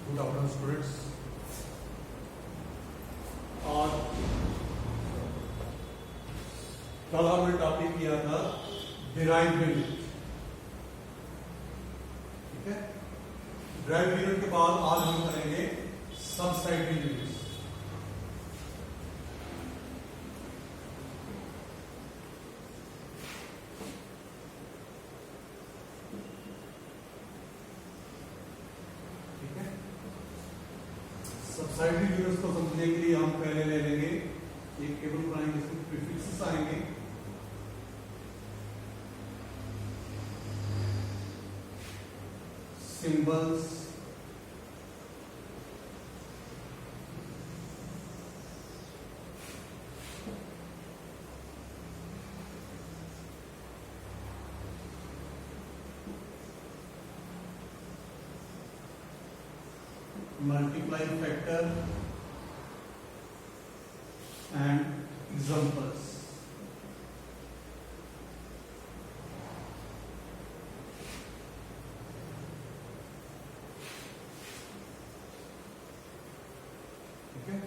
Good afternoon students. और कल हमने टॉपिक किया था डिराइव्ड यूनिट। ठीक है, डिराइव्ड यूनिट के बाद आज हम करेंगे सबसाइडेड यूनिट्स। सबसाइडेड यूनिट्स को समझने के लिए हम पहले ले लेंगे एक टेबल बनाएंगे, इसमें प्रीफिक्सेस आएंगे। Symbols, multiplying factor and examples। ठीक है,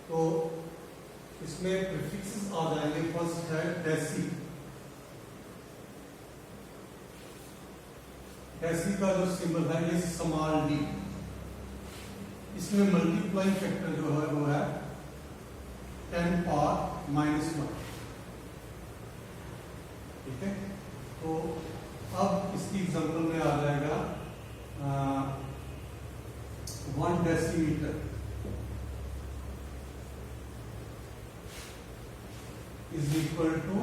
तो इसमें प्रीफिक्सेस आ जाएंगे। फर्स्ट है डेसी। डेसी का जो सिंबल है ये स्मॉल डी। इसमें मल्टीप्लाइंग फैक्टर जो है वो है 10 पावर -1। ठीक है, तो अब इसकी एग्जांपल में आ जाएगा 1 डेसीमीटर इज इक्वल टू,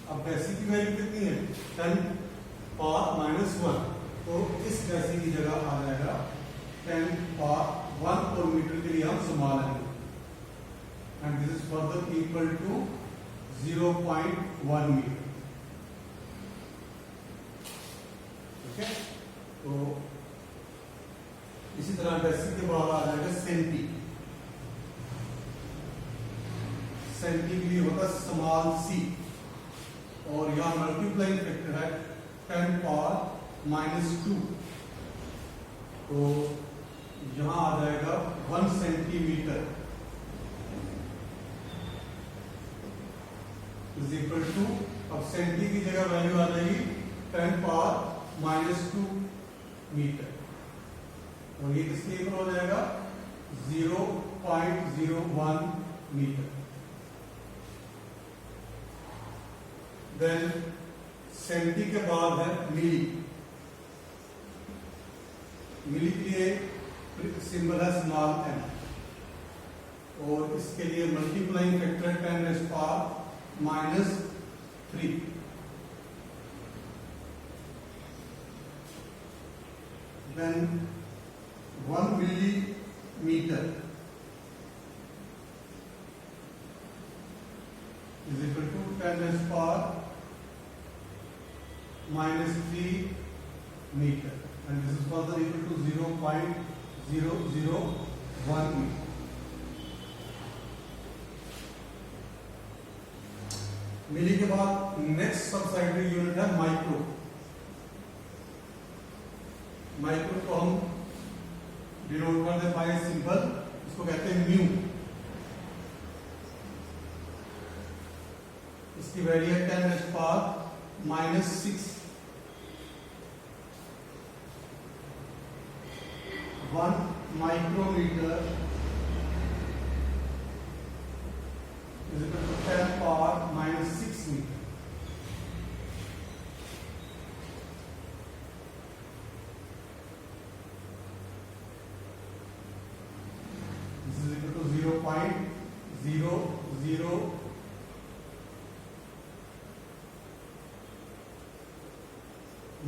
अब डेसी की वैल्यू कितनी है 10 पावर -1, तो इस डेसी की जगह आ जाएगा 10 पावर 1 और मीटर के लिए हम स्मॉल लेंगे, and this is further equal to 0.1 metre. ठीक है, तो इसी तरह डेसी के बाद आ जाएगा सेंटी। सेंटी के लिए होता है स्मॉल सी, और यहां मल्टीप्लाइंग फैक्टर है 10 पावर -2, तो यहां आ जाएगा 1 सेंटीमीटर इज इक्वल टू, अब सेंटी की जगह वैल्यू आ जाएगी 10 पावर -2 मीटर, और ये किसके इक्वल हो जाएगा 0.01 मीटर। देन सेंटी के बाद है मिली। मिली के लिए सिंबल है स्मॉल एम, और इसके लिए multiplying factor 10⁻³ then 1 millimetre is equal to 10⁻³ -3 meter, and this is further equal to 0.001 meter। मिली के बाद नेक्स्ट सबसाइडेड यूनिट है माइक्रो। माइक्रो को हम डिनोट करते हैं बाय सिंबल, इसको कहते हैं म्यू। इसकी वैल्यू है 10⁻⁻6। 1 micrometer is equal to 10 power -6 meter। This is equal to 0.00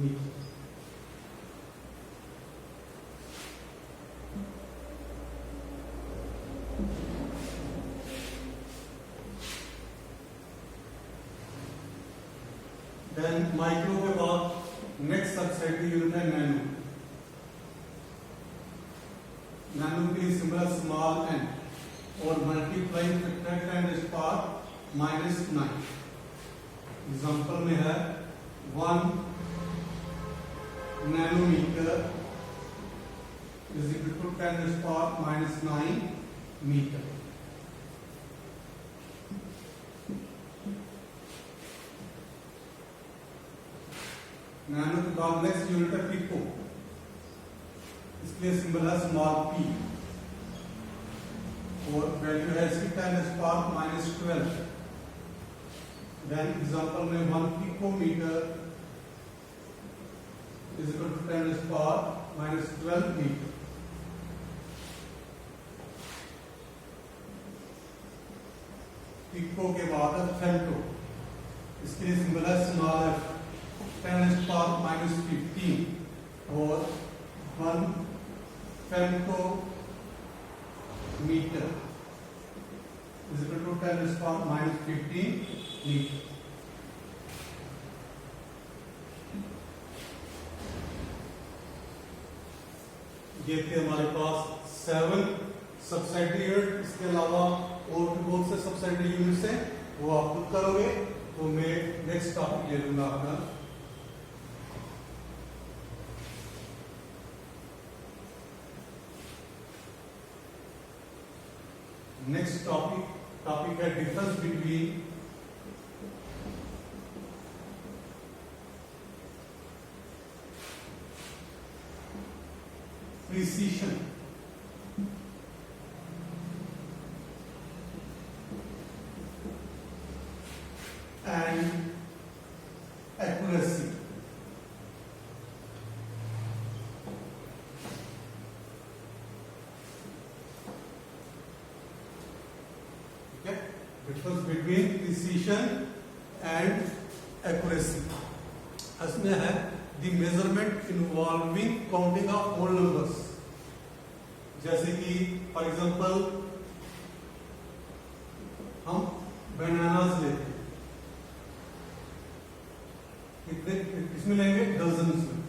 meter। Then micro के बाद नेक्स्ट सबसाइडेड यूनिट है नैनो। नैनो के लिए सिंबल स्मॉल एन, और मल्टीप्लाइंग फैक्टर 10⁻⁹। एग्जांपल में है 1 nanometre is equal to 10⁻⁻⁹ metre. Nano के बाद नेक्स्ट यूनिट है पिको, इसके लिए सिंबल है स्मॉल p और वैल्यू है इसकी 10⁻⁻12। देन एग्जांपल में 1 picometre is equal to 10⁻⁻12 metre. Pico के बाद फेम्टो, इसके लिए सिंबल है स्मॉल f 10⁻⁻15 और 1 फेम्टोमीटर इज इक्वल टू 10⁻⁻15 मीटर। ये थे हमारे पास 7 सबसेट यूनिट। इसके अलावा और भी बहुत से सबसेट यूनिट्स हैं, वो आप खुद करोगे। तो मैं नेक्स्ट टॉपिक ले लूंगा आपका नेक्स्ट टॉपिक है difference between precision and accuracy. Difference between precision and accuracy इसमें है the measurement involving counting of whole numbers। जैसे कि फॉर एग्जांपल हम बनानास लेते हैं, कितने किसमें लेंगे? डजन में।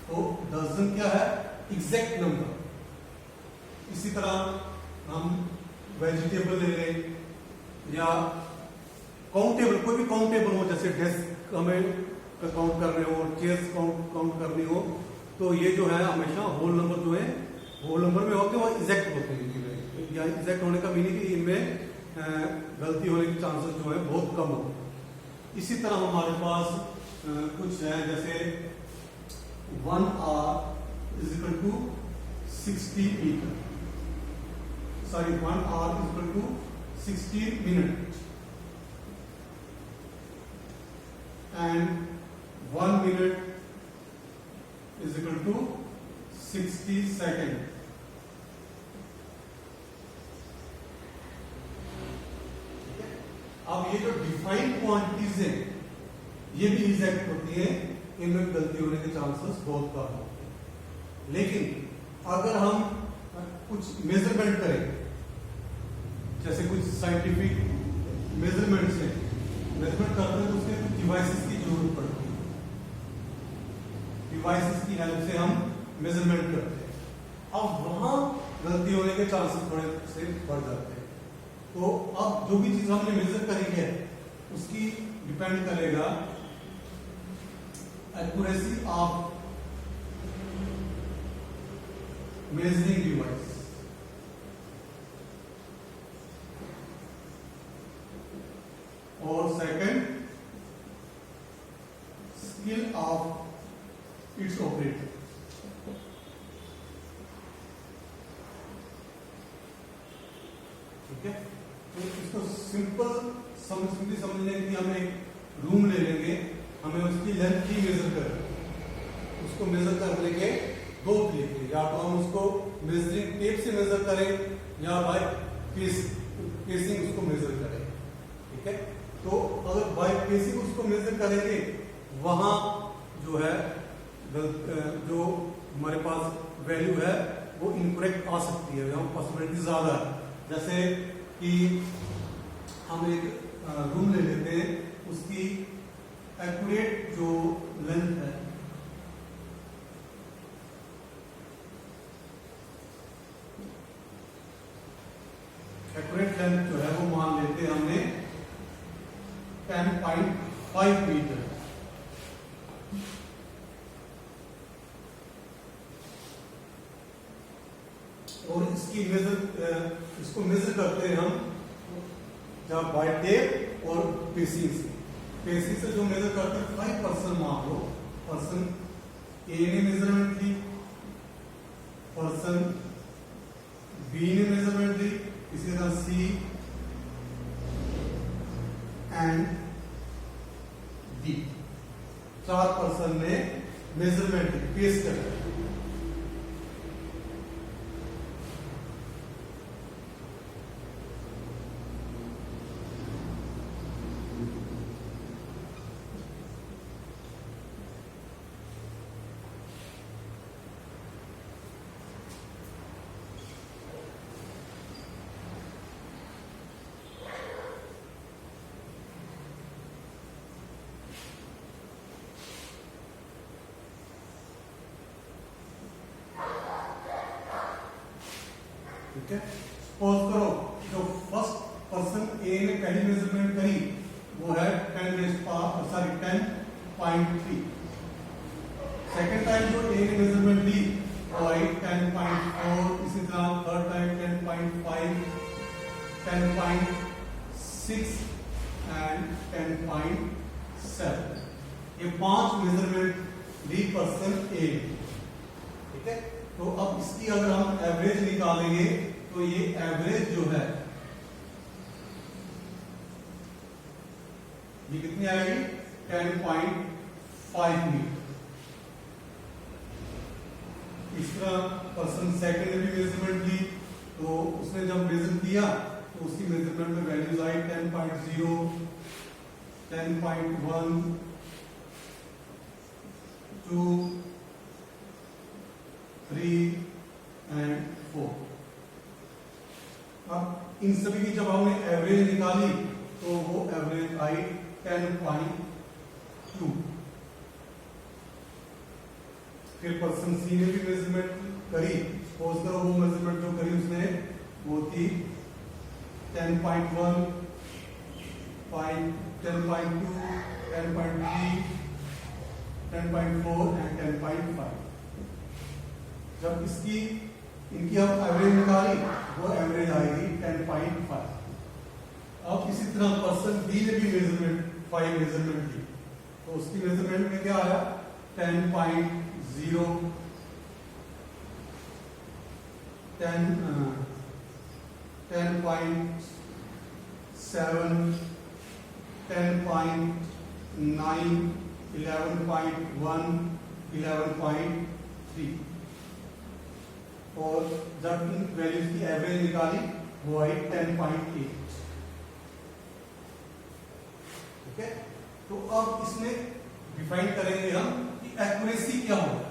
तो डजन क्या है? Exact number. इसी तरह हम वेजिटेबल ले लें या काउंटेबल, कोई भी काउंटेबल हो, जैसे डेस्क हमें काउंट करने हो, चेयर्स काउंट करनी हो, तो ये जो है हमेशा होल नंबर जो है होल नंबर में होते हैं, वो एग्जैक्ट होते हैं। या एग्जैक्ट होने का मीनिंग कि इनमें गलती होने के चांसेस जो है बहुत कम होते हैं। इसी तरह हमारे पास कुछ है, जैसे 1 our is equal to 60 meter. Sorry, 1 hour is equal to 60 minutes, and 1 minute is equal to 60 seconds. अब ये जो डिफाइंड क्वांटिटीज हैं, ये भी एग्जैक्ट होती है, इनमें गलती होने के चांसेस बहुत कम होते हैं। लेकिन अगर हम कुछ मेजरमेंट करें, जैसे कुछ साइंटिफिक मेजरमेंट्स हैं, मेजरमेंट करते हैं तो उसके कुछ डिवाइसेस की जरूरत पड़ती है। डिवाइसेस की हेल्प से हम मेजरमेंट करते हैं। अब वहां गलती होने के चांसेस थोड़े से बढ़ जाते हैं। तो अब जो भी चीज हमने मेजर करी है उसकी डिपेंड करेगा एक्यूरेसी ऑफ measuring device। और second skill of its operator. ठीक है, तो इसको सिंपल समझने के लिए हम एक रूम ले लेंगे, हमें उसकी लेंथ की मेजर कर, उसको मेजर करने के दो तरीके, या तो हम उसको मेजरिंग टेप से मेजर करें या बाय पेसिंग उसको मेजर करें। ठीक है, तो अगर बाय पेसिंग उसको मेजर करेंगे, वहां जो है जो हमारे पास वैल्यू है वो इनकरेक्ट आ सकती है, यहाँ पॉसिबिलिटी ज्यादा है। जैसे कि हम एक रूम ले लेते हैं, उसकी एक्यूरेट जो लेंथ है एक्यूरेट लेंथ जो है वो मान लेते हैं हमने 10.5 मीटर। और इसकी इसको मेजर करते हैं हम जब बाय टेप और पेसिंग से। पेसिंग से जो मेजर करते हैं 5% मान लो, पर्सन ए ने मेजरमेंट ली, पर्सन बी ने मेजरमेंट ली, इसी तरह सी एंड डी, 4 पर्सन ने मेजरमेंट ली, पेश कर। ठीक है, सपोज करो जो फर्स्ट पर्सन ए ने पहली मेजरमेंट करी वो है 10.3। सेकेंड टाइम जो ए ने मेजरमेंट ली वो आई 10.4, इसी तरह थर्ड टाइम 10.5, 10.6 एंड 10.7। ये 5 मेजरमेंट ली पर्सन ए। ठीक है, तो अब इसकी अगर हम एवरेज निकालेंगे तो ये एवरेज जो है ये कितनी आएगी 10.5 मीटर। इस तरह पर्सन सेकंड ने भी मेजरमेंट ली तो उसने जब मेजर किया तो उसकी मेजरमेंट में वैल्यूज आई 10.0, 10.1, 2, 3 एंड 4। अब इन सभी की जब हमने एवरेज निकाली तो वो एवरेज आई 10.2। फिर पर्सन सी ने भी मेजरमेंट करी, सपोज करो वो मेजरमेंट जो करी उसने वो थी 10.1, 10.2, 10.3, 10.4 एंड 10.5। जब इनकी हम एवरेज निकाली वो एवरेज आएगी 10.5। अब इसी तरह पर्सन बी ने भी मेजरमेंट ली तो उसकी मेजरमेंट में क्या आया 10.0, 10.7, 10.9, 11.1, 11.3। और जब इन वैल्यूज की एवरेज निकाली वो आई 10.8। ठीक है, तो अब इसमें डिफाइन करेंगे हम कि एक्यूरेसी क्या होगा।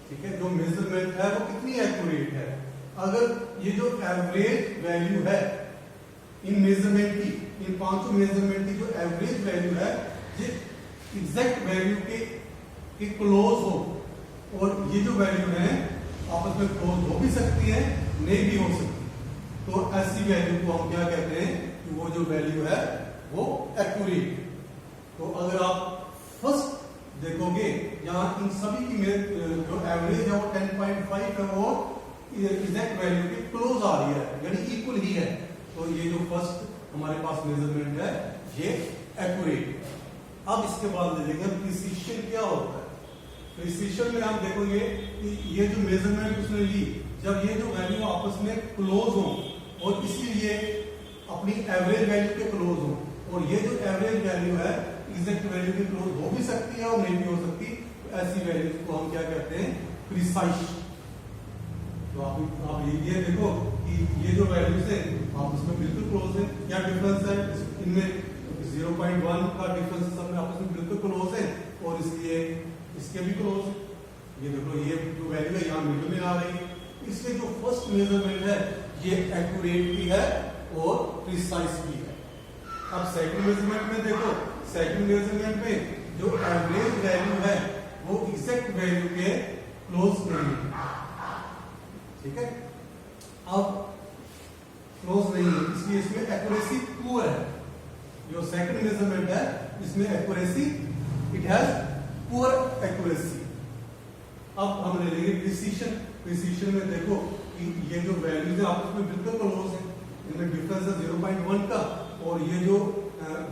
ठीक है, जो मेजरमेंट है वो कितनी एक्यूरेट है। अगर ये जो एवरेज वैल्यू है इन मेजरमेंट की, इन 5 मेजरमेंट की जो एवरेज वैल्यू है ये एग्जैक्ट वैल्यू के क्लोज हो, और ये जो वैल्यू है आपस में क्लोज हो भी सकती है, नहीं भी हो सकती, तो ऐसी वैल्यू को हम क्या कहते हैं कि वो जो वैल्यू है वो एक्यूरेट। तो अगर आप फर्स्ट देखोगे यहाँ इन सभी की जो एवरेज है वो 10.5 है, वो एग्जैक्ट वैल्यू के क्लोज आ रही है, यानी इक्वल ही है। तो ये जो फर्स्ट हमारे पास मेजरमेंट है ये एक्यूरेट है। अब इसके बाद देखेंगे प्रिसिशन क्या होता है। प्रिसिशन में आप देखोगे कि ये जो मेजरमेंट उसने ली, जब ये जो वैल्यू आपस में क्लोज हो और इसीलिए अपनी एवरेज वैल्यू के क्लोज हो, और ये जो एवरेज वैल्यू है एग्जैक्ट वैल्यू के क्लोज हो भी सकती है और नहीं भी हो सकती, तो ऐसी वैल्यू को हम क्या कहते हैं प्रिसाइज। तो आप ये देखो कि ये जो वैल्यूज है आपस में बिल्कुल क्लोज है। क्या डिफरेंस है इनमें 0.1 का डिफरेंस सब में आपस में बिल्कुल क्लोज है, और इसलिए इसके भी क्लोज। ये देखो ये जो वैल्यू है यहाँ मिडल में आ रही है, इसलिए जो फर्स्ट मेजरमेंट है ये एक्यूरेट भी है और प्रिसाइज भी है। अब सेकंड मेजरमेंट में देखो, सेकंड मेजरमेंट में जो एवरेज वैल्यू है वो एग्जैक्ट वैल्यू के क्लोज नहीं है। ठीक है। अब क्लोज नहीं है इसलिए इसमें एक्यूरेसी पुअर है। जो सेकंड मेजरमेंट है इसमें accuracy it has poor accuracy. अब हम ले लेंगे प्रिसीशन। प्रिसीशन में देखो कि ये जो वैल्यूज है आपस में बिल्कुल क्लोज है, इनमें डिफरेंस है 0.1 का, और ये जो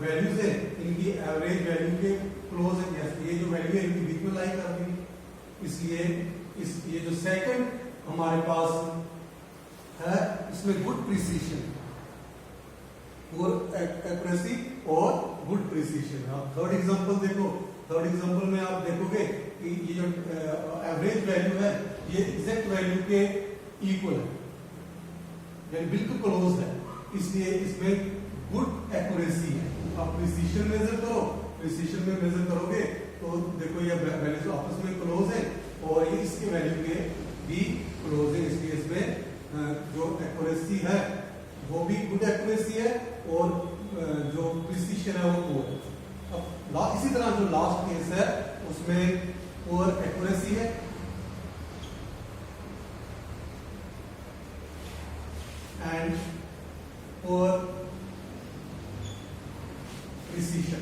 वैल्यूज है इनकी एवरेज वैल्यू के क्लोज है। यस, ये जो वैल्यू है इनके बीच में लाई कर दी, इसलिए ये जो सेकंड हमारे पास है इसमें गुड प्रिसीशन, पुअर एक्यूरेसी और गुड प्रिसीशन। अब थर्ड एग्जांपल देखो। थर्ड एग्जांपल में आप देखोगे कि ये जो एवरेज वैल्यू है ये एग्जैक्ट वैल्यू के इक्वल है, यानी बिल्कुल क्लोज है, इसलिए इसमें गुड एक्यूरेसी है। आप प्रिसीशन मेजर करो, प्रिसीशन में मेजर करोगे तो देखो ये वैल्यूज आपस में क्लोज है और ये इसके वैल्यू के भी क्लोज है, इसलिए इसमें जो एक्यूरेसी है वो भी गुड एक्यूरेसी है और जो प्रिसीशन है वो पुअर है। अब इसी तरह जो लास्ट केस है उसमें पुअर एक्यूरेसी है एंड पुअर प्रिसीशन।